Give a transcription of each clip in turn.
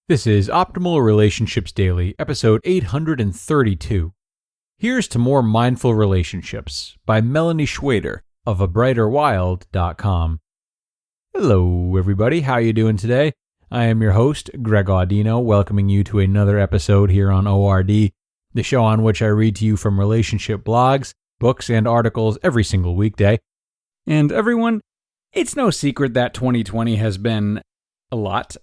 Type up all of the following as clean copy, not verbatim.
This is Optimal Relationships Daily, episode 832. Here's to More Mindful Relationships by Melani Schweder of abrighterwild.com. Hello, everybody. How you doing today? I am your host, Greg Audino, welcoming you to another episode here on ORD, the show on which I read to you from relationship blogs, books, and articles every single weekday. And everyone, it's no secret that 2020 has been a lot,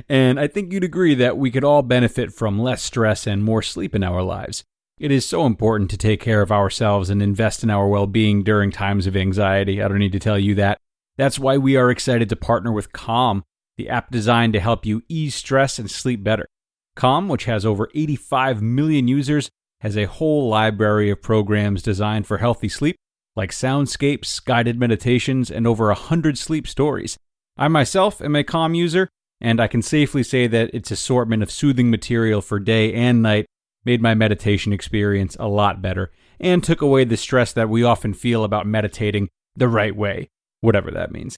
and I think you'd agree that we could all benefit from less stress and more sleep in our lives. It is so important to take care of ourselves and invest in our well-being during times of anxiety. I don't need to tell you that. That's why we are excited to partner with Calm, the app designed to help you ease stress and sleep better. Calm, which has over 85 million users, has a whole library of programs designed for healthy sleep, like soundscapes, guided meditations, and over 100 sleep stories. I myself am a Calm user, and I can safely say that its assortment of soothing material for day and night made my meditation experience a lot better, and took away the stress that we often feel about meditating the right way, whatever that means.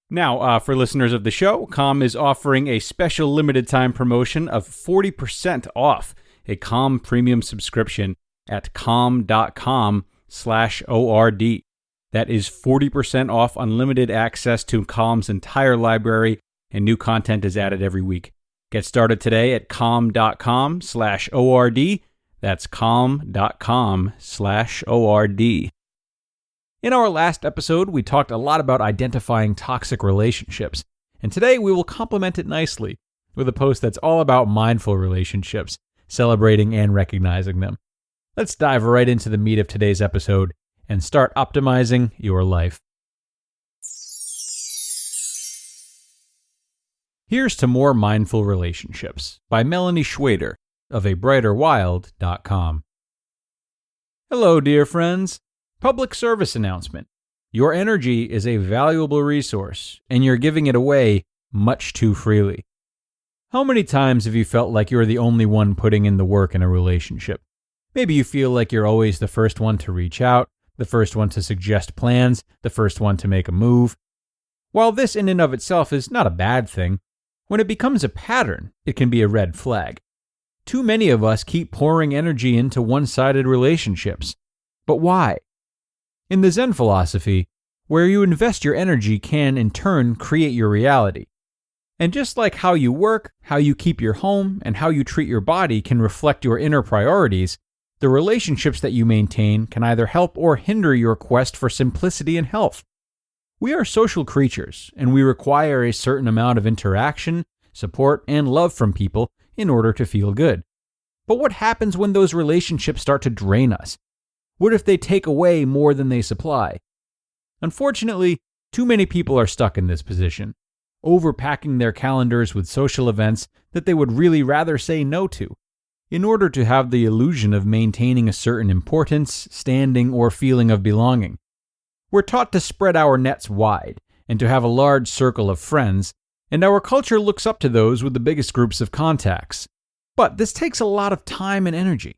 Now, for listeners of the show, Calm is offering a special limited time promotion of 40% off a Calm premium subscription at calm.com/ORD. That is 40% off unlimited access to Calm's entire library, and new content is added every week. Get started today at calm.com/ORD. That's calm.com/ORD. In our last episode, we talked a lot about identifying toxic relationships, and today we will complement it nicely with a post that's all about mindful relationships, celebrating and recognizing them. Let's dive right into the meat of today's episode and start optimizing your life. Here's to More Mindful Relationships by Melani Schweder of abrighterwild.com. Hello, dear friends. Public service announcement. Your energy is a valuable resource, and you're giving it away much too freely. How many times have you felt like you're the only one putting in the work in a relationship? Maybe you feel like you're always the first one to reach out, the first one to suggest plans, the first one to make a move. While this in and of itself is not a bad thing, when it becomes a pattern, it can be a red flag. Too many of us keep pouring energy into one-sided relationships. But why? In the Zen philosophy, where you invest your energy can in turn create your reality. And just like how you work, how you keep your home, and how you treat your body can reflect your inner priorities, the relationships that you maintain can either help or hinder your quest for simplicity and health. We are social creatures, and we require a certain amount of interaction, support, and love from people in order to feel good. But what happens when those relationships start to drain us? What if they take away more than they supply? Unfortunately, too many people are stuck in this position, overpacking their calendars with social events that they would really rather say no to, in order to have the illusion of maintaining a certain importance, standing, or feeling of belonging. We're taught to spread our nets wide and to have a large circle of friends, and our culture looks up to those with the biggest groups of contacts. But this takes a lot of time and energy.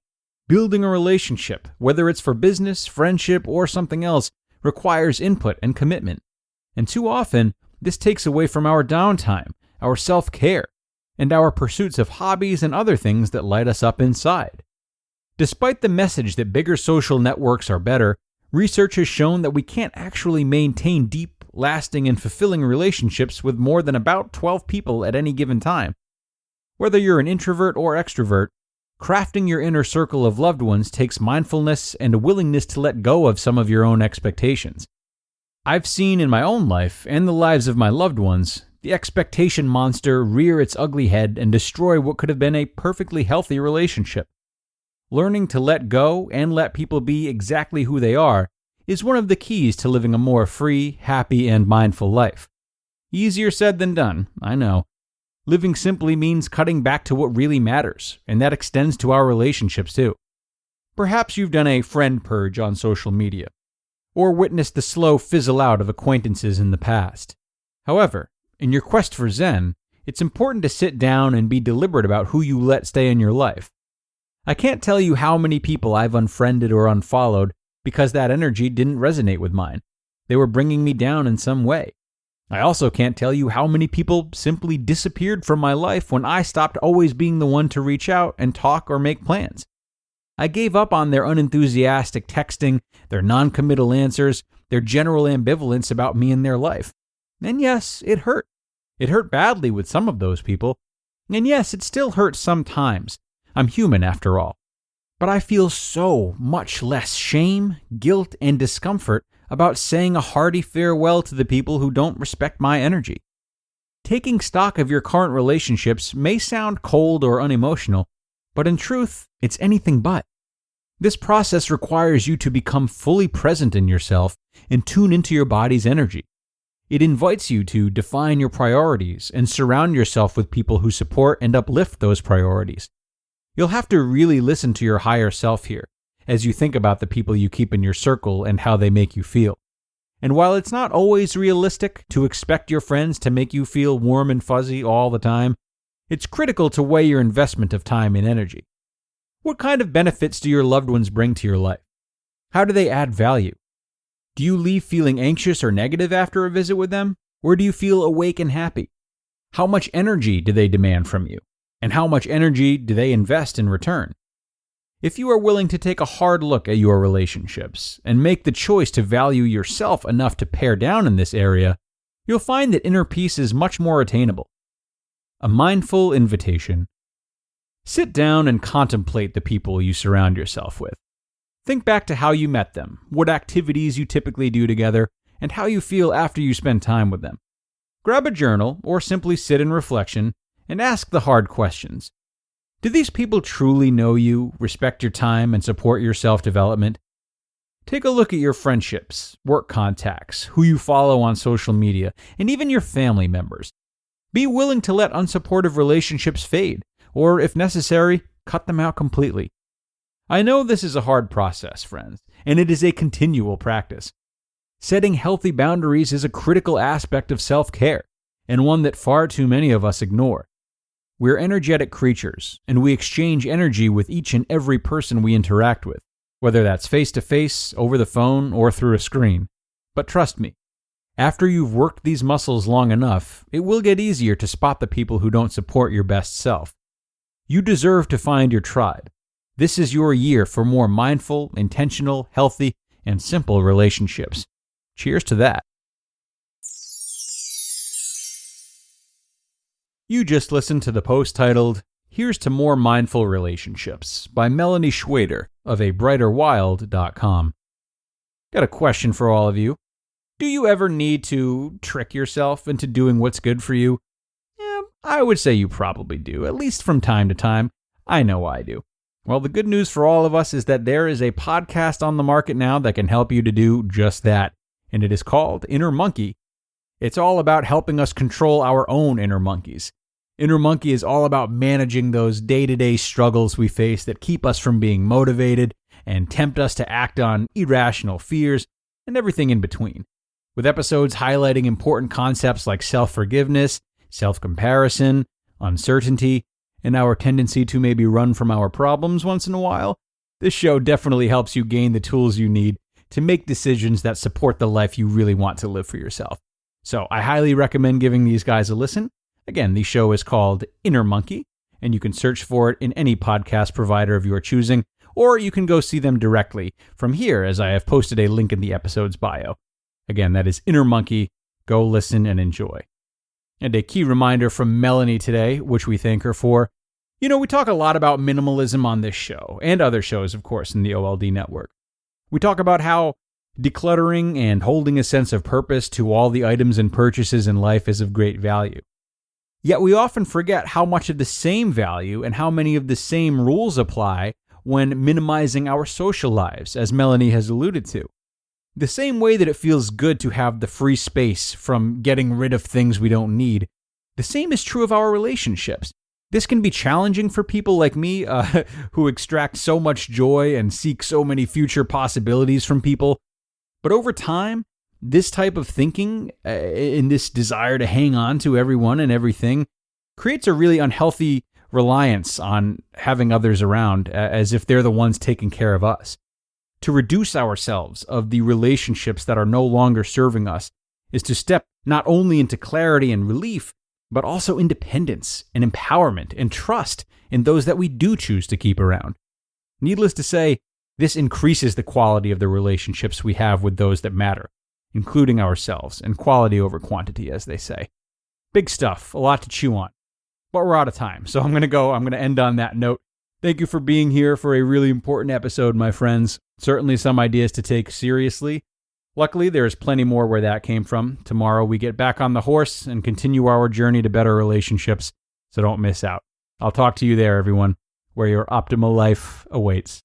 Building a relationship, whether it's for business, friendship, or something else, requires input and commitment. And too often, this takes away from our downtime, our self-care, and our pursuits of hobbies and other things that light us up inside. Despite the message that bigger social networks are better, research has shown that we can't actually maintain deep, lasting, and fulfilling relationships with more than about 12 people at any given time. Whether you're an introvert or extrovert, crafting your inner circle of loved ones takes mindfulness and a willingness to let go of some of your own expectations. I've seen in my own life and the lives of my loved ones the expectation monster rear its ugly head and destroy what could have been a perfectly healthy relationship. Learning to let go and let people be exactly who they are is one of the keys to living a more free, happy, and mindful life. Easier said than done, I know. Living simply means cutting back to what really matters, and that extends to our relationships too. Perhaps you've done a friend purge on social media, or witnessed the slow fizzle out of acquaintances in the past. However, in your quest for Zen, it's important to sit down and be deliberate about who you let stay in your life. I can't tell you how many people I've unfriended or unfollowed because that energy didn't resonate with mine. They were bringing me down in some way. I also can't tell you how many people simply disappeared from my life when I stopped always being the one to reach out and talk or make plans. I gave up on their unenthusiastic texting, their non-committal answers, their general ambivalence about me and their life. And yes, it hurt. It hurt badly with some of those people. And yes, it still hurts sometimes. I'm human after all. But I feel so much less shame, guilt, and discomfort about saying a hearty farewell to the people who don't respect my energy. Taking stock of your current relationships may sound cold or unemotional, but in truth, it's anything but. This process requires you to become fully present in yourself and tune into your body's energy. It invites you to define your priorities and surround yourself with people who support and uplift those priorities. You'll have to really listen to your higher self here, as you think about the people you keep in your circle and how they make you feel. And while it's not always realistic to expect your friends to make you feel warm and fuzzy all the time, it's critical to weigh your investment of time and energy. What kind of benefits do your loved ones bring to your life? How do they add value? Do you leave feeling anxious or negative after a visit with them? Or do you feel awake and happy? How much energy do they demand from you? And how much energy do they invest in return? If you are willing to take a hard look at your relationships and make the choice to value yourself enough to pare down in this area, you'll find that inner peace is much more attainable. A mindful invitation. Sit down and contemplate the people you surround yourself with. Think back to how you met them, what activities you typically do together, and how you feel after you spend time with them. Grab a journal or simply sit in reflection and ask the hard questions. Do these people truly know you, respect your time, and support your self-development? Take a look at your friendships, work contacts, who you follow on social media, and even your family members. Be willing to let unsupportive relationships fade, or if necessary, cut them out completely. I know this is a hard process, friends, and it is a continual practice. Setting healthy boundaries is a critical aspect of self-care, and one that far too many of us ignore. We're energetic creatures, and we exchange energy with each and every person we interact with, whether that's face-to-face, over the phone, or through a screen. But trust me, after you've worked these muscles long enough, it will get easier to spot the people who don't support your best self. You deserve to find your tribe. This is your year for more mindful, intentional, healthy, and simple relationships. Cheers to that. You just listened to the post titled, "Here's to More Mindful Relationships" by Melani Schweder of abrighterwild.com. Got a question for all of you. Do you ever need to trick yourself into doing what's good for you? Yeah, I would say you probably do, at least from time to time. I know I do. Well, the good news for all of us is that there is a podcast on the market now that can help you to do just that, and it is called Inner Monkey. It's all about helping us control our own inner monkeys. Inner Monkey is all about managing those day-to-day struggles we face that keep us from being motivated and tempt us to act on irrational fears and everything in between. With episodes highlighting important concepts like self-forgiveness, self-comparison, uncertainty, and our tendency to maybe run from our problems once in a while, this show definitely helps you gain the tools you need to make decisions that support the life you really want to live for yourself. So I highly recommend giving these guys a listen. Again, the show is called Inner Monkey, and you can search for it in any podcast provider of your choosing, or you can go see them directly from here, as I have posted a link in the episode's bio. Again, that is Inner Monkey. Go listen and enjoy. And a key reminder from Melani today, which we thank her for. You know, we talk a lot about minimalism on this show, and other shows, of course, in the OLD network. We talk about how decluttering and holding a sense of purpose to all the items and purchases in life is of great value. Yet we often forget how much of the same value and how many of the same rules apply when minimizing our social lives, as Melani has alluded to. The same way that it feels good to have the free space from getting rid of things we don't need, the same is true of our relationships. This can be challenging for people like me, who extract so much joy and seek so many future possibilities from people. But over time, this type of thinking, in this desire to hang on to everyone and everything, creates a really unhealthy reliance on having others around, as if they're the ones taking care of us. To reduce ourselves of the relationships that are no longer serving us is to step not only into clarity and relief, but also independence and empowerment and trust in those that we do choose to keep around. Needless to say, this increases the quality of the relationships we have with those that matter, including ourselves, and quality over quantity, as they say. Big stuff, a lot to chew on. But we're out of time, so I'm going to end on that note. Thank you for being here for a really important episode, my friends. Certainly some ideas to take seriously. Luckily, there's plenty more where that came from. Tomorrow we get back on the horse and continue our journey to better relationships, so don't miss out. I'll talk to you there, everyone, where your optimal life awaits.